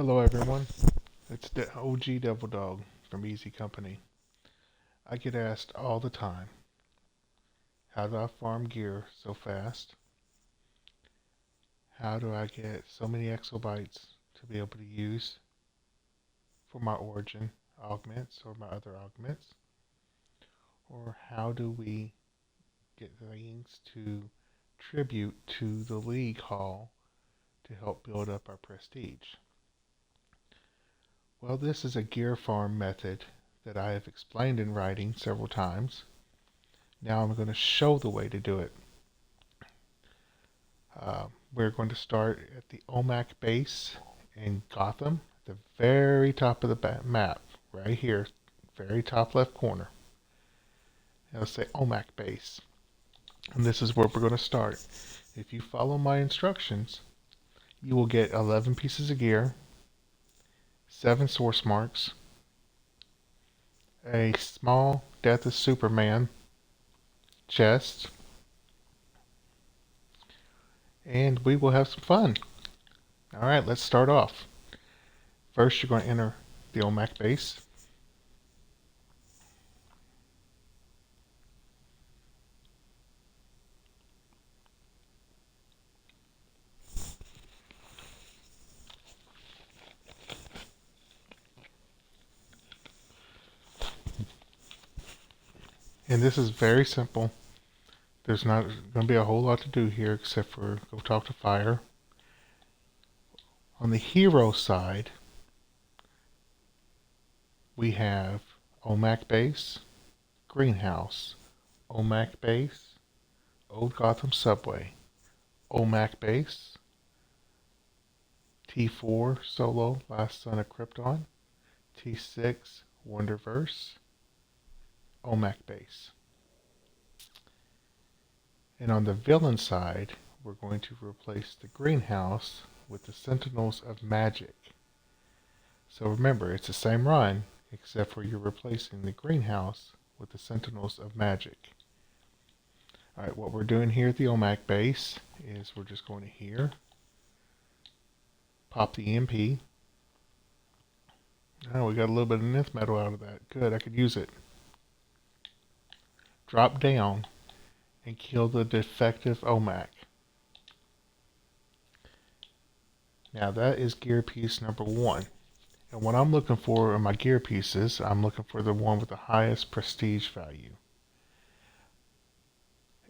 Hello everyone, it's the OG Devil Dog from Easy Company. I get asked all the time, how do I farm gear so fast? How do I get so many exobytes to be able to use for my origin augments or my other augments? Or how do we get things to tribute to the League Hall to help build up our prestige? Well, this is a gear farm method that I have explained in writing several times. Now I'm going to show the way to do it. We're going to start at the OMAC base in Gotham, the very top of the map, right here, very top left corner. It'll say OMAC base. And this is where we're going to start. If you follow my instructions, you will get 11 pieces of gear, 7 source marks, a small Death of Superman chest, and we will have some fun. Alright, let's start off. First, you're going to enter the OMAC base. And this is very simple. There's not going to be a whole lot to do here except for go talk to Fire. On the hero side, we have OMAC base, Greenhouse, OMAC base, Old Gotham Subway, OMAC base, T4 Solo, Last Son of Krypton, T6 Wonderverse, OMAC base. And on the villain side, we're going to replace the Greenhouse with the Sentinels of Magic. So remember, it's the same run, except for you're replacing the Greenhouse with the Sentinels of Magic. Alright, what we're doing here at the OMAC base is we're just going to here, pop the EMP. Oh, we got a little bit of nth metal out of that. Good, I could use it. Drop down and kill the defective OMAC. Now that is gear piece number 1. And what I'm looking for in my gear pieces, I'm looking for the one with the highest prestige value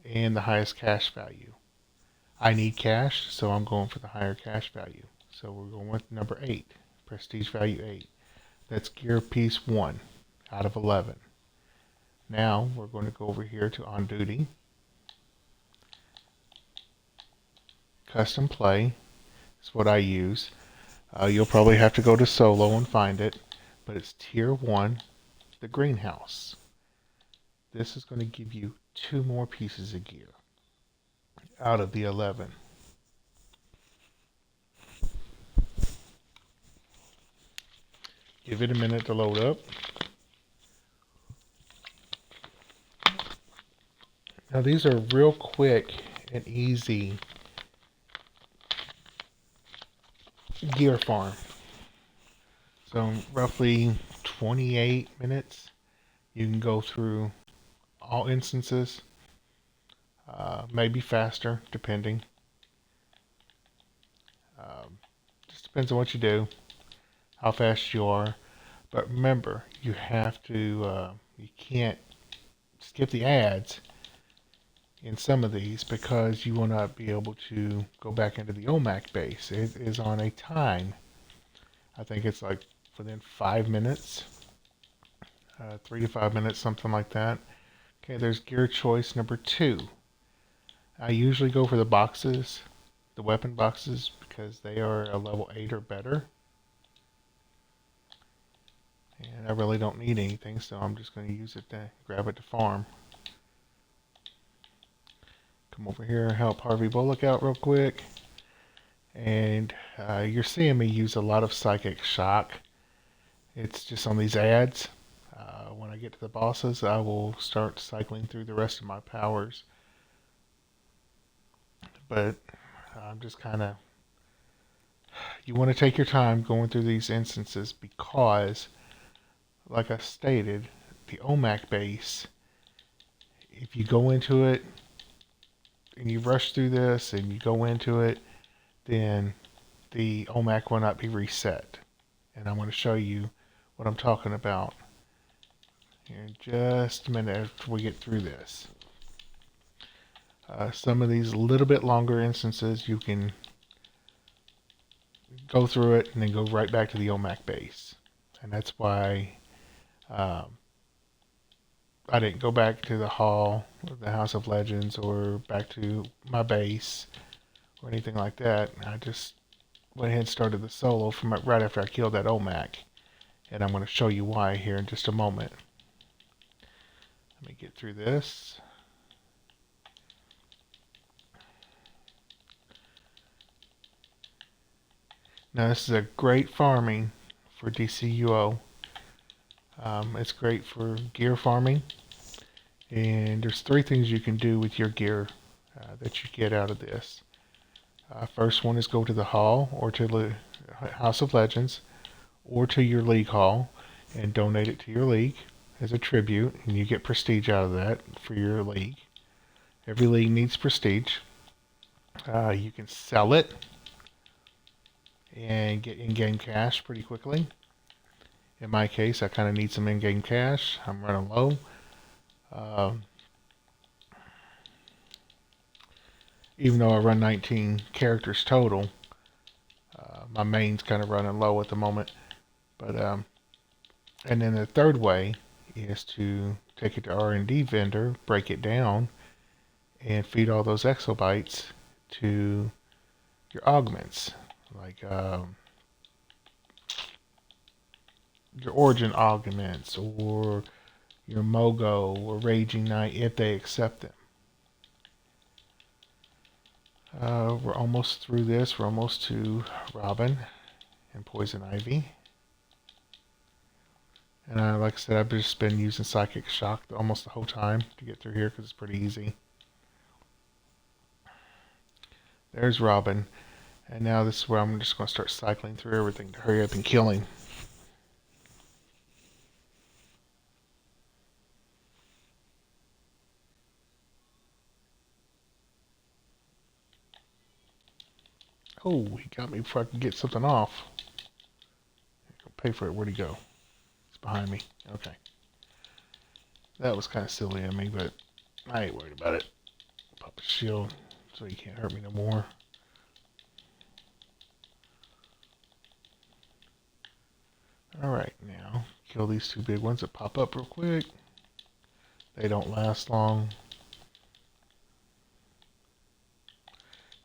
and the highest cash value. I need cash, so I'm going for the higher cash value. So we're going with number 8, prestige value 8. That's gear piece 1 out of 11. Now we're going to go over here to on duty. Custom play is what I use. You'll probably have to go to solo and find it, but it's tier 1, the Greenhouse. This is going to give you 2 more pieces of gear out of the 11. Give it a minute to load up. Now these are real quick and easy gear farm. So roughly 28 minutes you can go through all instances, maybe faster depending. Just depends on what you do, how fast you are. But remember, you have to, you can't skip the ads in some of these because you will not be able to go back into the OMAC base. It is on a time. I think it's like within 5 minutes, 3 to 5 minutes, something like that. Okay, there's gear choice number 2. I usually go for the boxes, the weapon boxes, because they are a level 8 or better. And I really don't need anything, so I'm just going to use it to grab it to farm. Come over here and help Harvey Bullock out real quick. And you're seeing me use a lot of Psychic Shock. It's just on these ads. When I get to the bosses, I will start cycling through the rest of my powers. But I'm just kind of you want to take your time going through these instances because, like I stated, the OMAC base, if you go into it and you rush through this and you go into it, then the OMAC will not be reset. And I'm going to show you what I'm talking about here in just a minute after we get through this. Some of these little bit longer instances, you can go through it and then go right back to the OMAC base. And that's why I didn't go back to the hall, or the House of Legends, or back to my base, or anything like that. I just went ahead and started the solo from right after I killed that OMAC. And I'm going to show you why here in just a moment. Let me get through this. Now this is a great farming for DCUO. It's great for gear farming. And there's 3 things you can do with your gear that you get out of this. First one is go to the hall or to the House of Legends or to your league hall and donate it to your league as a tribute, and you get prestige out of that for your league. Every league needs prestige. You can sell it and get in-game cash pretty quickly. In my case, I kind of need some in-game cash. I'm running low. Even though I run 19 characters total, my main's kind of running low at the moment. But and then the third way is to take it to R&D vendor, break it down, and feed all those exobytes to your augments, like your Origin augments or your Mogo or Raging Knight if they accept them. We're almost through this. We're almost to Robin and Poison Ivy. And like I said, I've just been using Psychic Shock almost the whole time to get through here because it's pretty easy. There's Robin. And now this is where I'm just going to start cycling through everything to hurry up and kill him. Oh, he got me before I could get something off. I'll pay for it. Where'd he go? He's behind me. Okay. That was kind of silly of me, but I ain't worried about it. Pop a shield so he can't hurt me no more. Alright, now kill these 2 big ones that pop up real quick. They don't last long.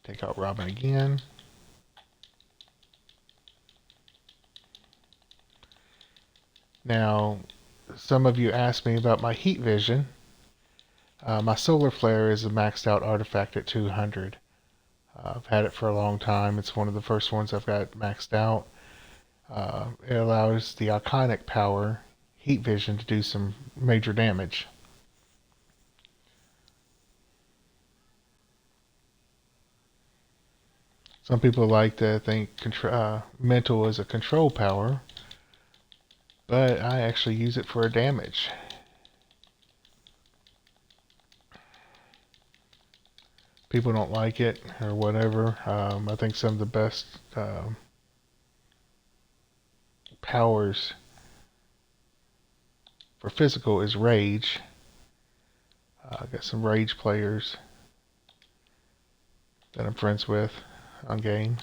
Take out Robin again. Now, some of you asked me about my heat vision. My solar flare is a maxed out artifact at 200. I've had it for a long time. It's one of the first ones I've got maxed out. It allows the iconic power, heat vision, to do some major damage. Some people like to think mental is a control power, but I actually use it for damage. People don't like it or whatever. I think some of the best powers for physical is rage. I got some rage players that I'm friends with on game.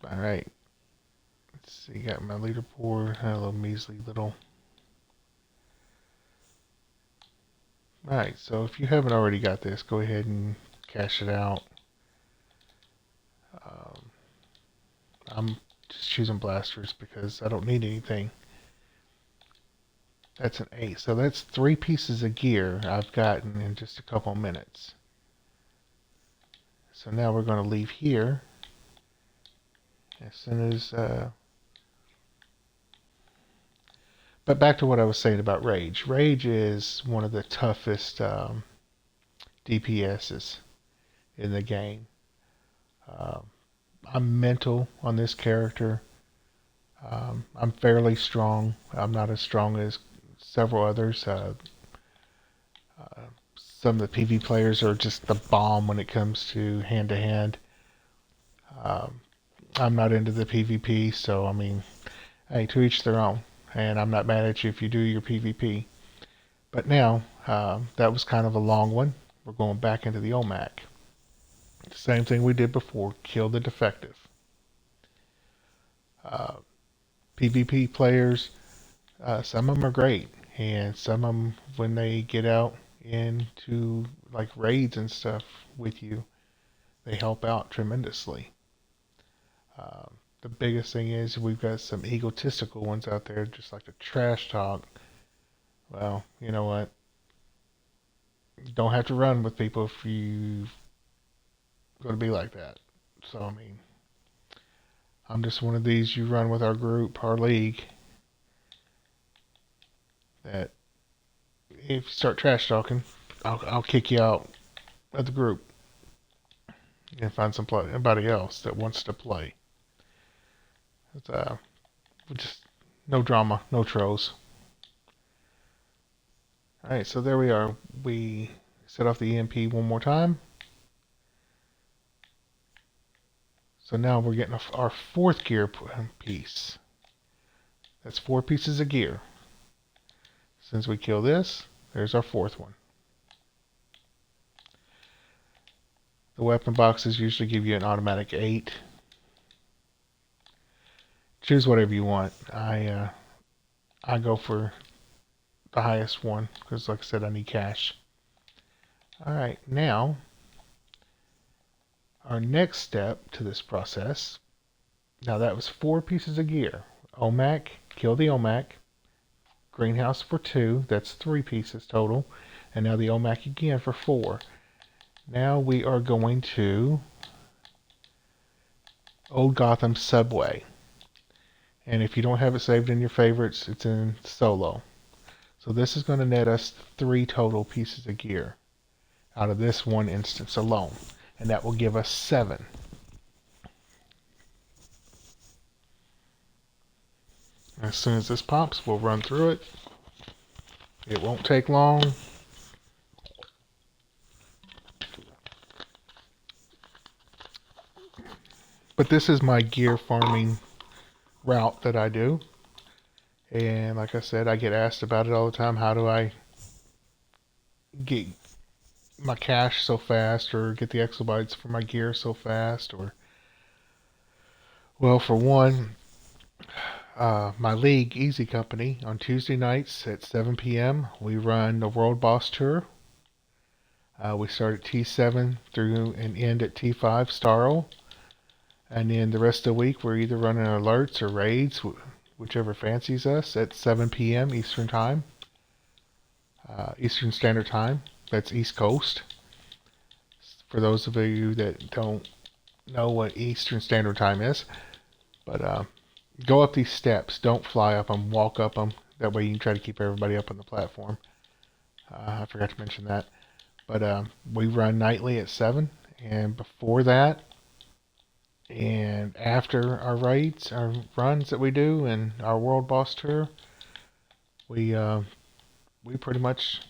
Alright. Let's see, got my leaderboard. A little measly little. Alright, so if you haven't already got this, go ahead and cash it out. I'm just choosing blasters because I don't need anything. That's an 8. So that's 3 pieces of gear I've gotten in just a couple minutes. So now we're going to leave here. As soon as... But back to what I was saying about Rage. Rage is one of the toughest DPSs in the game. I'm mental on this character. I'm fairly strong. I'm not as strong as several others. Some of the PV players are just the bomb when it comes to hand to hand. I'm not into the PvP, so I mean, hey, to each their own. And I'm not mad at you if you do your PvP. But now, that was kind of a long one. We're going back into the OMAC. The same thing we did before, kill the defective. Uh, PvP players, some of them are great, and some of them, when they get out into like raids and stuff with you, they help out tremendously. The biggest thing is we've got some egotistical ones out there, just like the trash talk. Well, you know what? You don't have to run with people if you're going to be like that. So, I mean, I'm just one of these you run with our group, our league, that if you start trash talking, I'll kick you out of the group and find somebody else that wants to play. It's, just no drama, no trolls. Alright, so there we are. We set off the EMP one more time. So now we're getting our fourth gear piece. That's 4 pieces of gear. Since we kill this, there's our fourth one. The weapon boxes usually give you an automatic 8. Choose whatever you want. I go for the highest one because, like I said, I need cash. Alright, now our next step to this process. Now that was 4 pieces of gear. OMAC, kill the OMAC. Greenhouse for 2, that's 3 pieces total. And now the OMAC again for 4. Now we are going to Old Gotham Subway. And if you don't have it saved in your favorites, it's in solo. So this is going to net us 3 total pieces of gear out of this one instance alone. And that will give us 7. As soon as this pops, we'll run through it. It won't take long. But this is my gear farming route that I do. And like I said, I get asked about it all the time. How do I get my cash so fast, or get the exabytes for my gear so fast? Or, well, for one, my league, Easy Company, on Tuesday nights at 7 p.m., we run the World Boss Tour. We start at T7 through and end at T5 Starl. And then the rest of the week, we're either running alerts or raids, whichever fancies us, at 7 p.m. Eastern Time. Eastern Standard Time. That's East Coast. For those of you that don't know what Eastern Standard Time is. But go up these steps. Don't fly up them. Walk up them. That way you can try to keep everybody up on the platform. I forgot to mention that. But we run nightly at 7. And before that, and after our raids, our runs that we do, and our World Boss Tour, we pretty much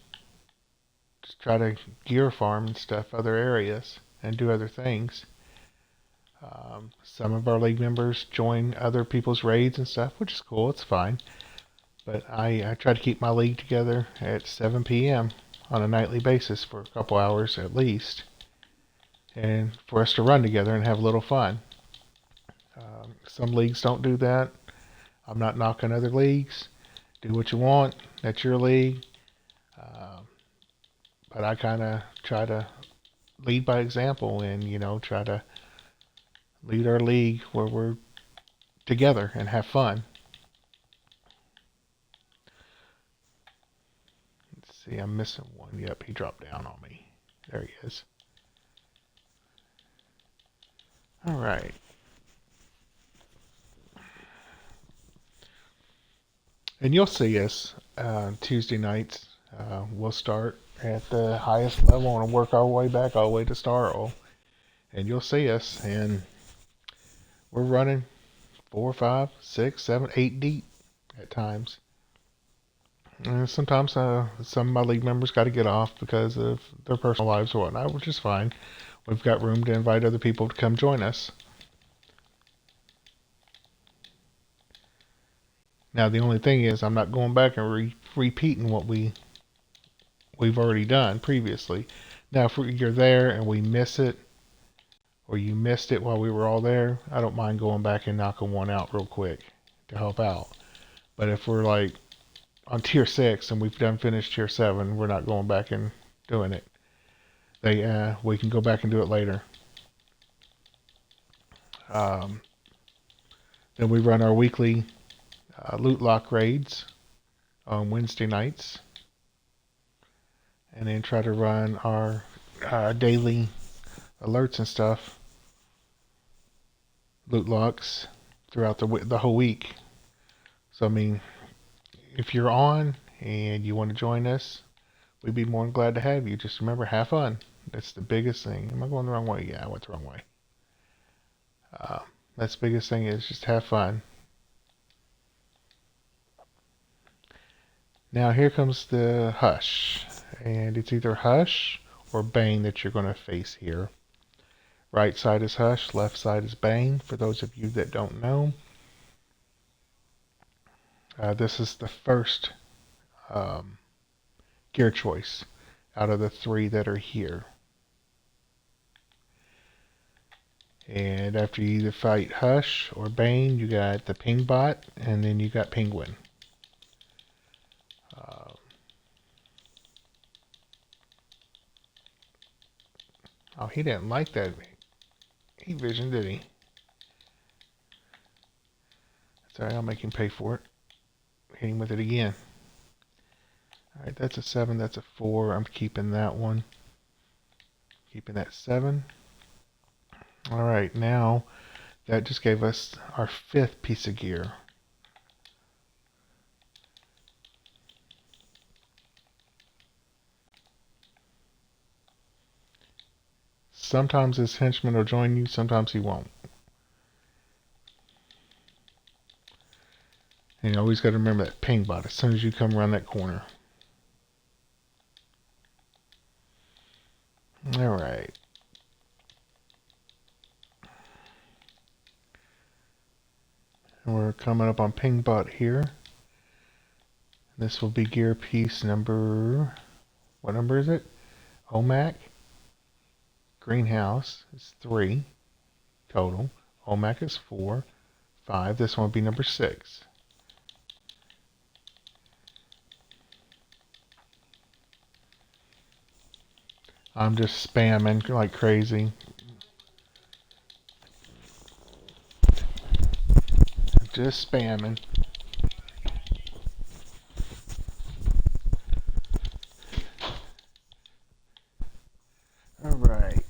just try to gear farm and stuff other areas and do other things. Some of our league members join other people's raids and stuff, which is cool. It's fine. But I try to keep my league together at 7 p.m. on a nightly basis for a couple hours at least, and for us to run together and have a little fun. Some leagues don't do that. I'm not knocking other leagues. Do what you want. That's your league. But I kind of try to lead by example and, try to lead our league where we're together and have fun. Let's see, I'm missing one. Yep, he dropped down on me. There he is. All right. And you'll see us Tuesday nights. We'll start at the highest level and work our way back all the way to Star Roll. And you'll see us. And we're running 4, 5, 6, 7, 8 deep at times. And sometimes some of my league members got to get off because of their personal lives or whatnot, which is fine. We've got room to invite other people to come join us. Now the only thing is I'm not going back and repeating what we've already done previously. Now if you're there and we miss it, or you missed it while we were all there, I don't mind going back and knocking one out real quick to help out. But if we're like on tier 6 and we've finished tier 7, we're not going back and doing it. We can go back and do it later. Then we run our weekly loot lock raids on Wednesday nights, and then try to run our daily alerts and stuff, loot locks throughout the whole week. So I mean, if you're on and you want to join us, we'd be more than glad to have you. Just remember, have fun. That's the biggest thing. Am I going the wrong way? Yeah, I went the wrong way. That's the biggest thing, is just have fun. Now here comes the Hush, and it's either Hush or Bane that you're going to face here. Right side is Hush, left side is Bane, for those of you that don't know. This is the first gear choice out of the 3 that are here. And after you either fight Hush or Bane, you got the Ping Bot, and then you got Penguin. Oh, he didn't like that heat vision, did he? Sorry, I'll make him pay for it. Hit him with it again. Alright, that's a 7, that's a 4. I'm keeping that one. Keeping that 7. Alright, now that just gave us our 5th piece of gear. Sometimes this henchman will join you, sometimes he won't. And you always got to remember that ping bot as soon as you come around that corner. Alright. And we're coming up on ping bot here. This will be gear piece number... What number is it? OMAC. Greenhouse is 3 total. OMAC is 4. 5. This one will be number 6. I'm just spamming like crazy. Just spamming. Alright.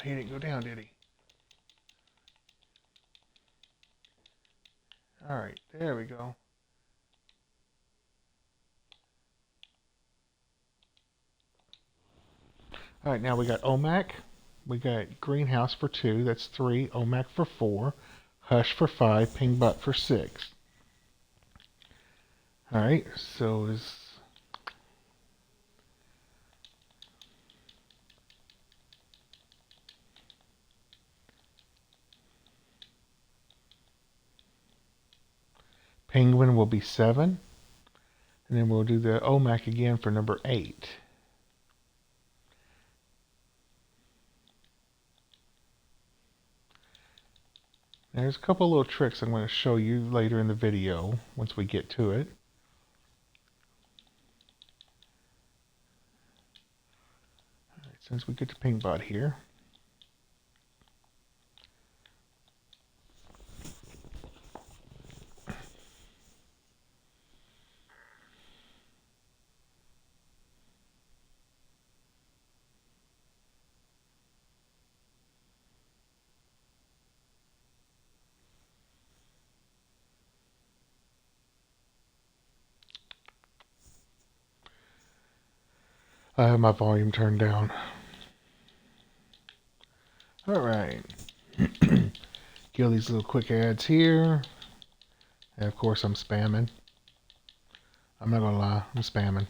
He didn't go down, did he? Alright, there we go. Alright, now we got OMAC. We got Greenhouse for 2, that's 3. OMAC for 4. Hush for 5. Pingbot for 6. Alright, so is... Penguin will be 7. And then we'll do the OMAC again for number 8. There's a couple little tricks I'm going to show you later in the video once we get to it. Alright, since we get to Pingbot here. I have my volume turned down. Alright. Kill these little quick ads here. And of course I'm spamming. I'm not gonna lie, I'm spamming.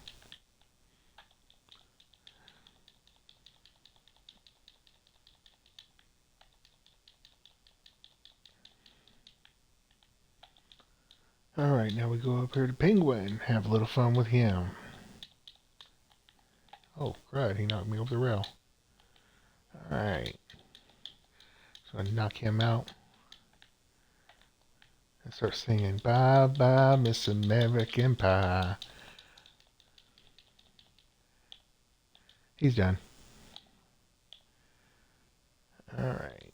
Alright, now we go up here to Penguin. Have a little fun with him. Oh, crud, he knocked me over the rail. Alright. So I knock him out. And start singing, bye bye, Miss American Pie. He's done. Alright.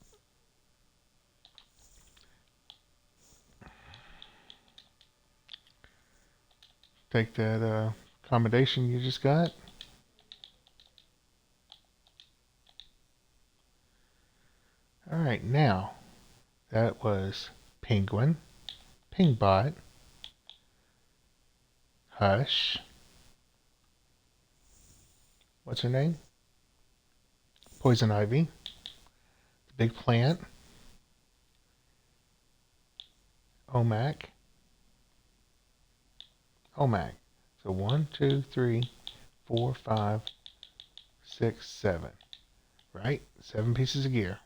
Take that accommodation you just got. Alright, now that was Penguin, Pingbot, Hush. What's her name? Poison Ivy. Big Plant. Omac. Omac. So 1, 2, 3, 4, 5, 6, 7. Right? 7 pieces of gear.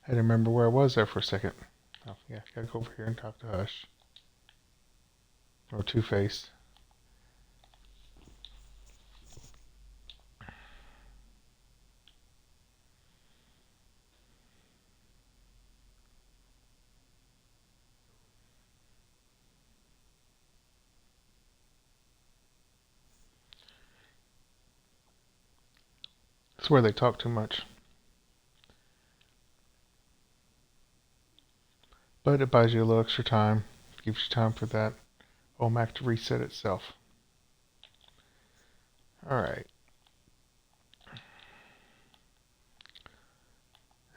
I had to remember where I was there for a second. Oh, yeah, gotta go over here and talk to Hush. Or Two-Face. I swear they talk too much. But it buys you a little extra time. Gives you time for that OMAC to reset itself. Alright.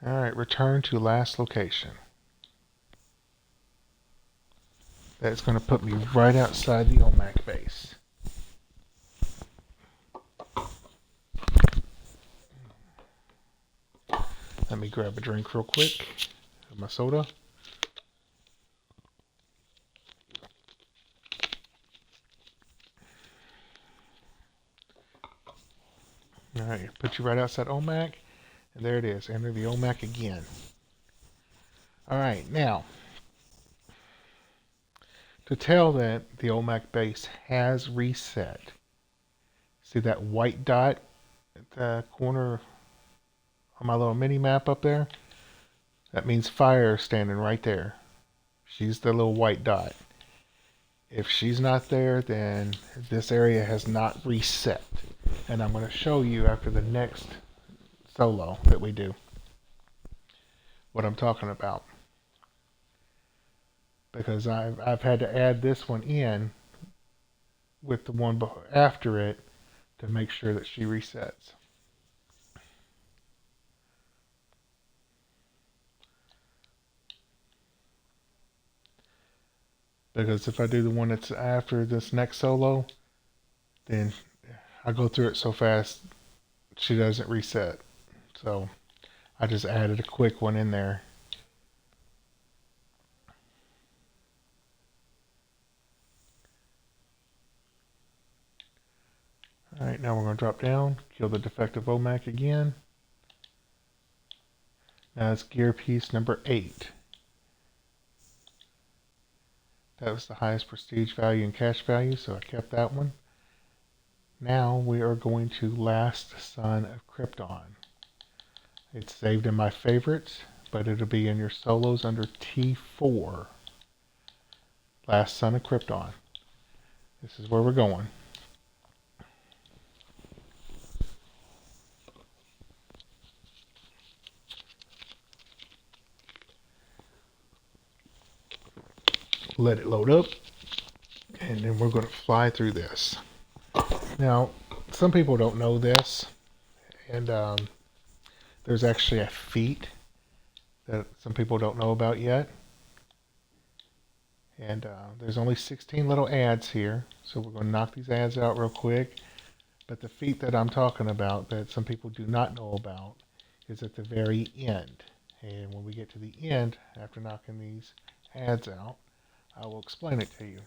Alright, return to last location. That's going to put me right outside the OMAC base. Let me grab a drink real quick. My soda. Alright, put you right outside OMAC. And there it is. Enter the OMAC again. Alright, now, to tell that the OMAC base has reset, see that white dot at the corner on my little mini map up there? That means Fire is standing right there. She's the little white dot. If she's not there, then this area has not reset. And I'm going to show you after the next solo that we do what I'm talking about. Because I've had to add this one in with the one after it to make sure that she resets. Because if I do the one that's after this next solo, then I go through it so fast she doesn't reset. So I just added a quick one in there. Alright, now we're going to drop down, kill the defective OMAC again. Now it's gear piece number 8. That was the highest prestige value and cash value, so I kept that one. Now we are going to Last Son of Krypton. It's saved in my favorites, but it'll be in your solos under T4. Last Son of Krypton. This is where we're going. Let it load up, and then we're going to fly through this. Now, some people don't know this, and there's actually a feat that some people don't know about yet. And there's only 16 little ads here, so we're going to knock these ads out real quick. But the feat that I'm talking about that some people do not know about is at the very end. And when we get to the end, after knocking these ads out, I will explain it to you.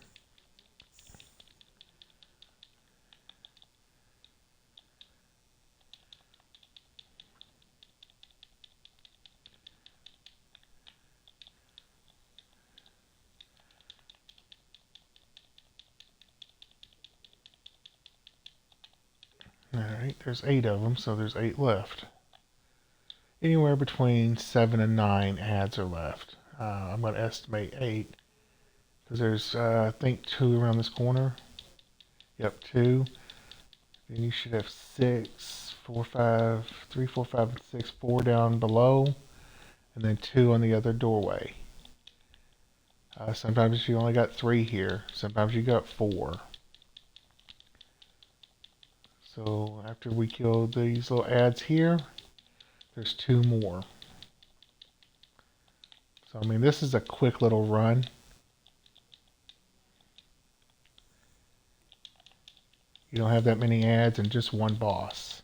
Alright, there's 8 of them, so there's 8 left. Anywhere between 7 and 9 ads are left. I'm going to estimate 8, because there's, I think, 2 around this corner. Yep, 2. Then you should have 6, 4, 5, 3, 4, 5, and 6, 4 down below, and then 2 on the other doorway. Sometimes you only got 3 here. Sometimes you got 4. So after we kill these little ads here, there's 2 more. So I mean, this is a quick little run. You don't have that many ads and just one boss.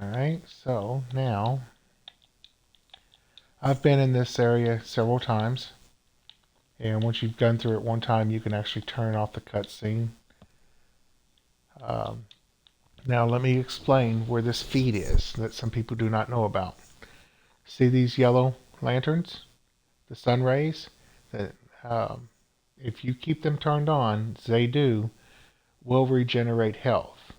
Alright, so now I've been in this area several times, and once you've gone through it one time, you can actually turn off the cutscene. Now let me explain where this feed is that some people do not know about. See these yellow lanterns? The sun rays? That if you keep them turned on, as they do, will regenerate health.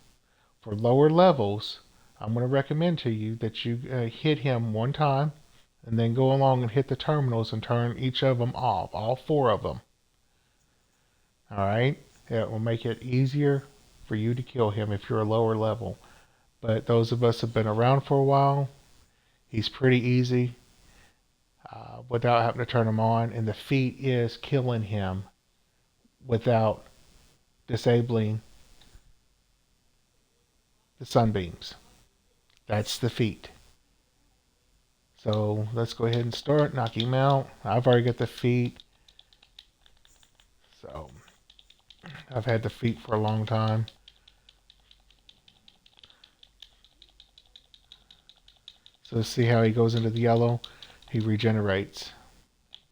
For lower levels, I'm going to recommend to you that you hit him one time and then go along and hit the terminals and turn each of them off, all 4 of them. Alright? It will make it easier for you to kill him if you're a lower level. But those of us who have been around for a while, he's pretty easy without having to turn him on, and the feat is killing him without disabling the sunbeams. That's the feat. So let's go ahead and start, knock him out. I've already got the feat. So I've had the feat for a long time. So see how he goes into the yellow? He regenerates.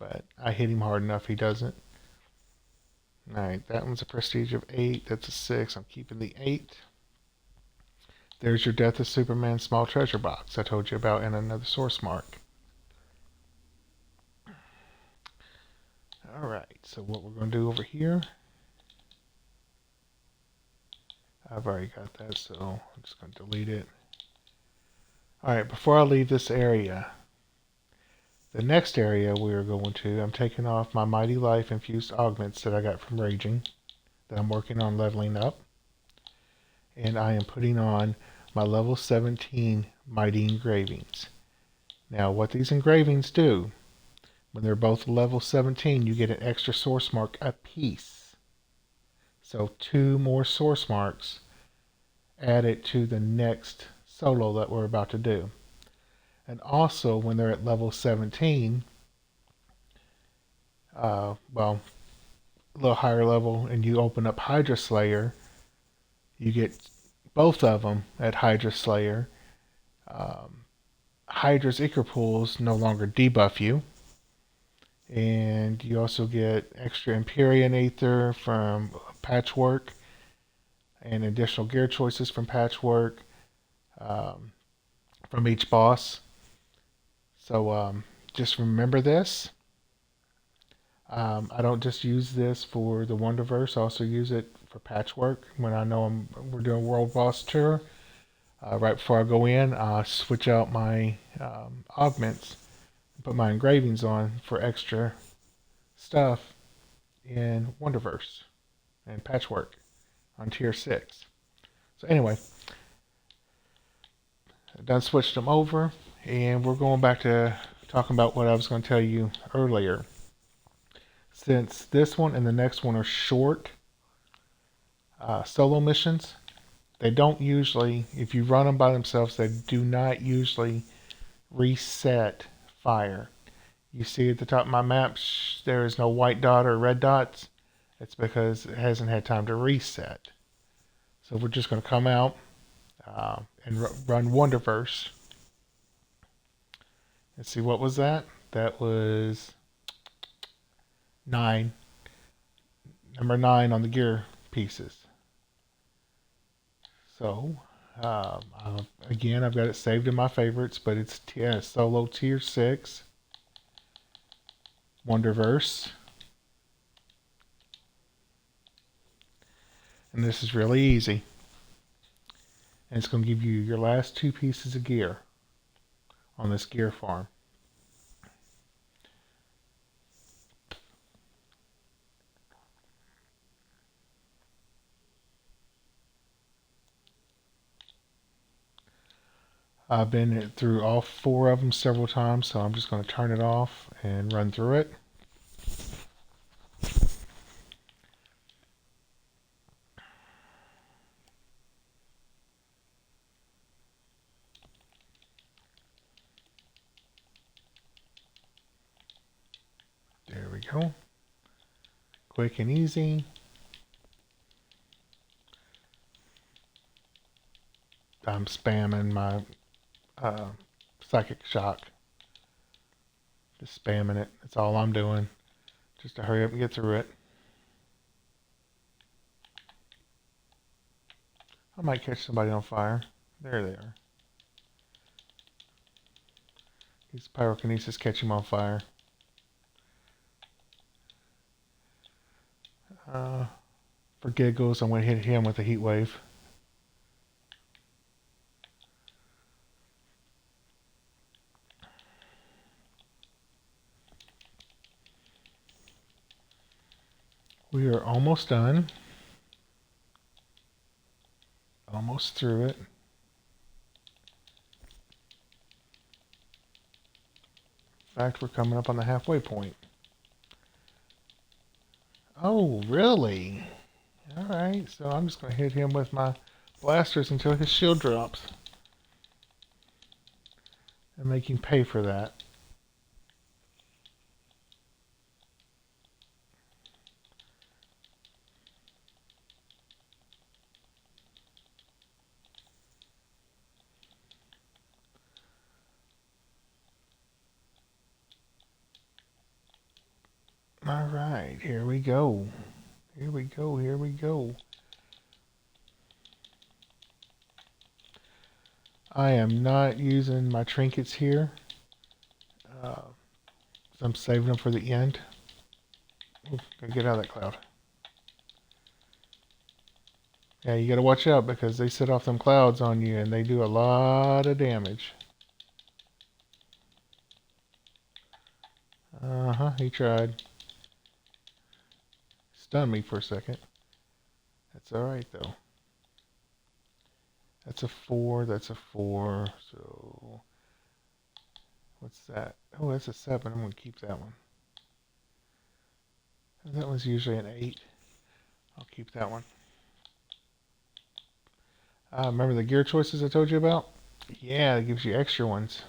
But I hit him hard enough, he doesn't. Alright, that one's a prestige of 8. That's a 6. I'm keeping the 8. There's your Death of Superman small treasure box I told you about in another source mark. Alright, so what we're going to do over here, I've already got that, so I'm just going to delete it. Alright, before I leave this area, the next area we're going to, I'm taking off my Mighty Life infused augments that I got from Raging, that I'm working on leveling up. And I am putting on my level 17 Mighty Engravings. Now what these engravings do, when they're both level 17, you get an extra source mark apiece. So 2 more source marks added to the next solo that we're about to do. And also when they're at level 17, well, a little higher level, and you open up Hydra Slayer, you get both of them at Hydra Slayer. Hydra's Ichor Pools no longer debuff you. And you also get extra Empyrean Aether from Patchwork, and additional gear choices from Patchwork from each boss. So just remember this. I don't just use this for the Wonderverse, I also use it for Patchwork when I know we're doing World Boss Tour. Right before I go in, I switch out my augments, put my engravings on for extra stuff in Wonderverse and Patchwork on tier 6. So anyway, I done switched them over, and we're going back to talking about what I was going to tell you earlier. Since this one and the next one are short solo missions, they don't usually, if you run them by themselves, they do not usually reset fire. You see at the top of my map, there is no white dot or red dots. It's because it hasn't had time to reset. So we're just going to come out. and run Wonderverse. Let's see, what was that? That was 9. Number 9 on the gear pieces. So, again, I've got it saved in my favorites, but it's solo tier 6, Wonderverse. And this is really easy. And it's going to give you your last 2 pieces of gear on this gear farm. I've been through all 4 of them several times, so I'm just going to turn it off and run through it. There we go. Quick and easy. I'm spamming my psychic shock. Just spamming it. That's all I'm doing. Just to hurry up and get through it. I might catch somebody on fire. There they are. Use pyrokinesis, catch him on fire. For giggles, I'm going to hit him with a heat wave. We are almost done. Almost through it. In fact, we're coming up on the halfway point. Oh, really? Alright, so I'm just going to hit him with my blasters until his shield drops. And make him pay for that. Alright, here we go. Here we go, here we go. I am not using my trinkets here. I'm saving them for the end. Ooh, gotta get out of that cloud. Yeah, you gotta watch out because they set off them clouds on you and they do a lot of damage. Uh-huh, he tried. Stunned me for a second. That's alright though. That's a 4, that's a 4, so what's that? Oh, that's a 7. I'm gonna keep that one. That one's usually an 8. I'll keep that one. Remember the gear choices I told you about? Yeah, it gives you extra ones.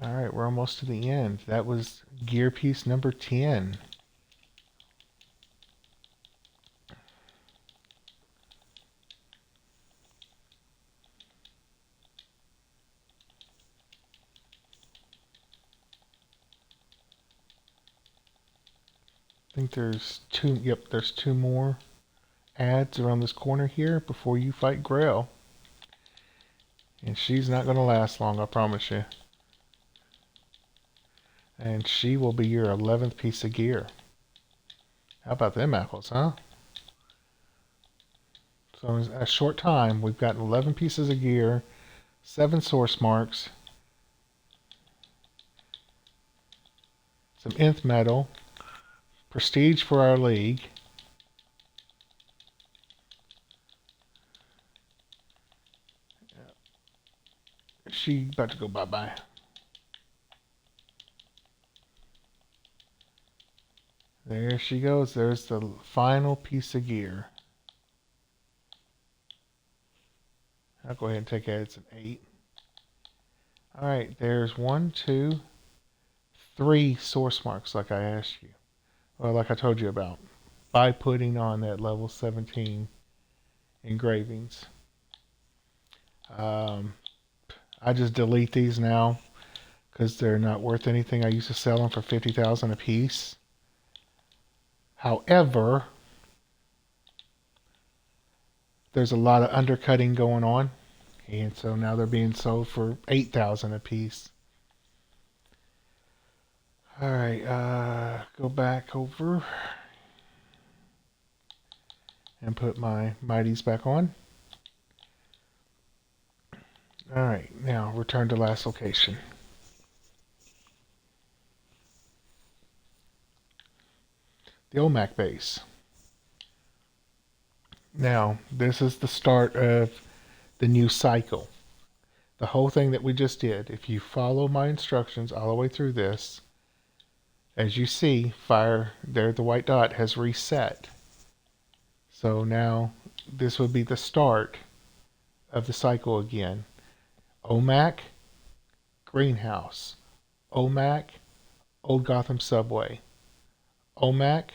Alright, we're almost to the end. That was gear piece number 10. I think there's 2, yep, there's 2 more ads around this corner here before you fight Grail. And she's not going to last long, I promise you. And she will be your 11th piece of gear. How about them apples, huh? So in a short time, we've got 11 pieces of gear, 7 source marks, some nth metal, prestige for our league, she about to go bye-bye. There she goes. There's the final piece of gear. I'll go ahead and take it. It's an 8. Alright, there's 1, 2, 3 source marks like I asked you. Well, like I told you about, by putting on that level 17 engravings. Um, I just delete these now because they're not worth anything. I used to sell them for 50,000 a piece. However, there's a lot of undercutting going on, and so now they're being sold for 8,000 a piece. All right, go back over and put my mighties back on. All right, now return to last location. The OMAC base. Now, this is the start of the new cycle. The whole thing that we just did, if you follow my instructions all the way through this, as you see, fire there, the white dot has reset. So now this would be the start of the cycle again. OMAC, Greenhouse. OMAC, Old Gotham Subway. OMAC,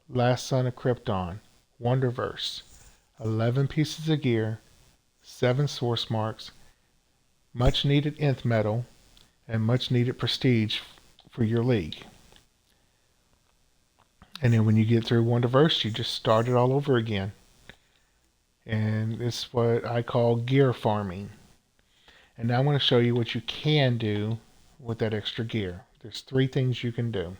Last Son of Krypton. Wonderverse. 11 pieces of gear, 7 source marks, much needed nth metal, and much needed prestige for your league. And then when you get through Wonderverse, you just start it all over again. And it's what I call gear farming. And now I want to show you what you can do with that extra gear. There's 3 things you can do.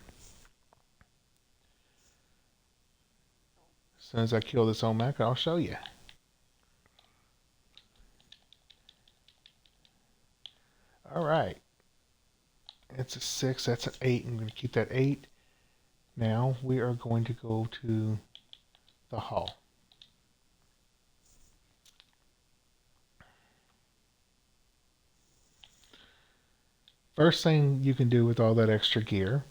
As soon as I kill this OMAC, I'll show you. Alright. It's a 6, that's an 8. I'm going to keep that 8. Now we are going to go to the hall. First thing you can do with all that extra gear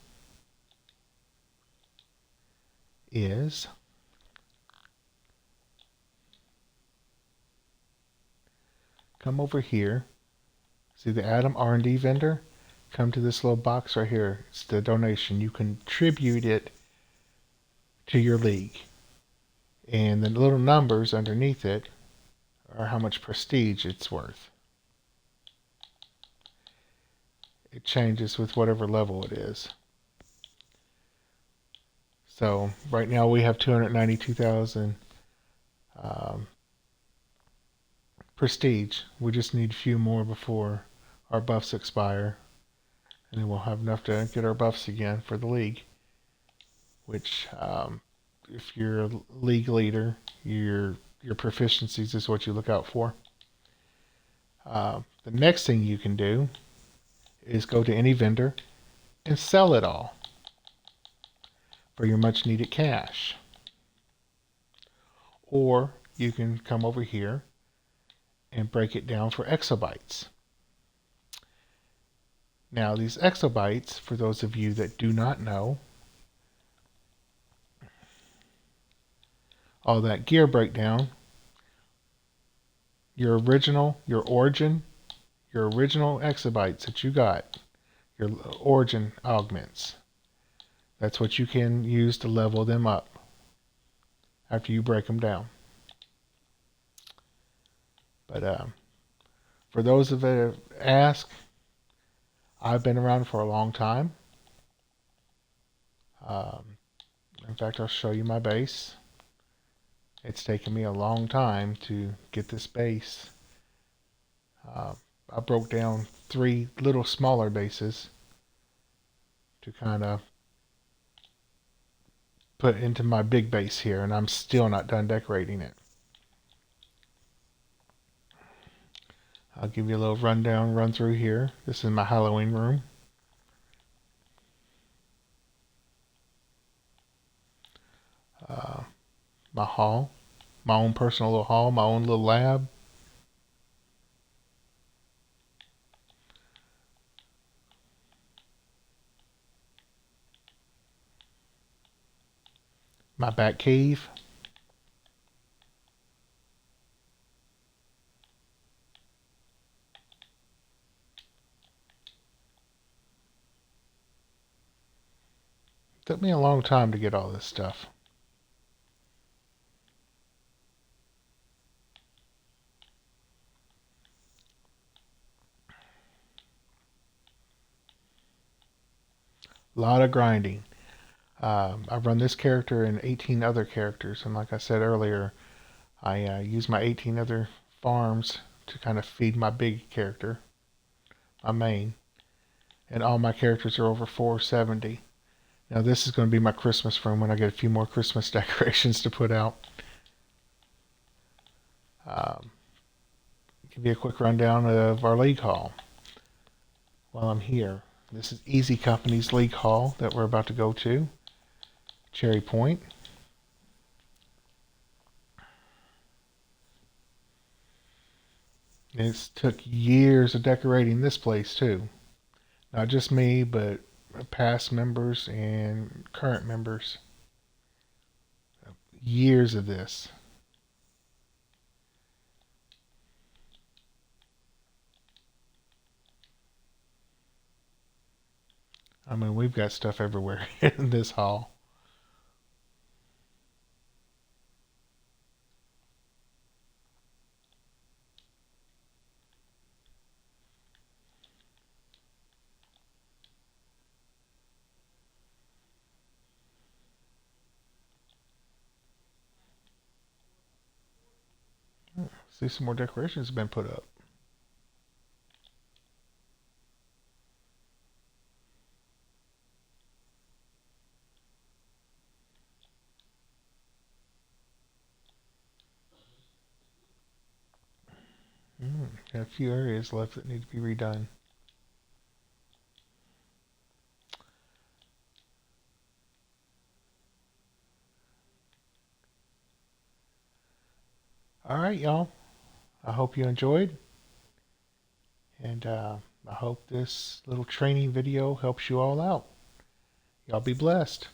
is come over here. See the Atom R&D vendor? Come to this little box right here. It's the donation. You contribute it to your league. And the little numbers underneath it are how much prestige it's worth. It changes with whatever level it is. So right now we have 292,000 prestige. We just need a few more before our buffs expire. And then we'll have enough to get our buffs again for the league. Which, if you're a league leader, your proficiencies is what you look out for. The next thing you can do is go to any vendor and sell it all for your much needed cash. Or you can come over here and break it down for exabytes. Now these exabytes, for those of you that do not know, all that gear breakdown, your origin exabytes that you got, your origin augments. That's what you can use to level them up after you break them down. But for those of you that ask, I've been around for a long time. In fact, I'll show you my base. It's taken me a long time to get this base. I broke down 3 little smaller bases to kind of put into my big base here, and I'm still not done decorating it. I'll give you a little run through here. This is my Halloween room. My hall, my own personal little hall, my own little lab. My back cave. Took me a long time to get all this stuff. A lot of grinding. I've run this character and 18 other characters, and like I said earlier, I use my 18 other farms to kind of feed my big character, my main, and all my characters are over 470. Now this is going to be my Christmas room when I get a few more Christmas decorations to put out. Give you a quick rundown of our league hall while I'm here. This is Easy Company's league hall that we're about to go to. Cherry Point. It took years of decorating this place too. Not just me, but past members and current members. Years of this. I mean, we've got stuff everywhere in this hall. See, some more decorations have been put up. Got a few areas left that need to be redone. Alright, y'all. I hope you enjoyed. And I hope this little training video helps you all out. Y'all be blessed.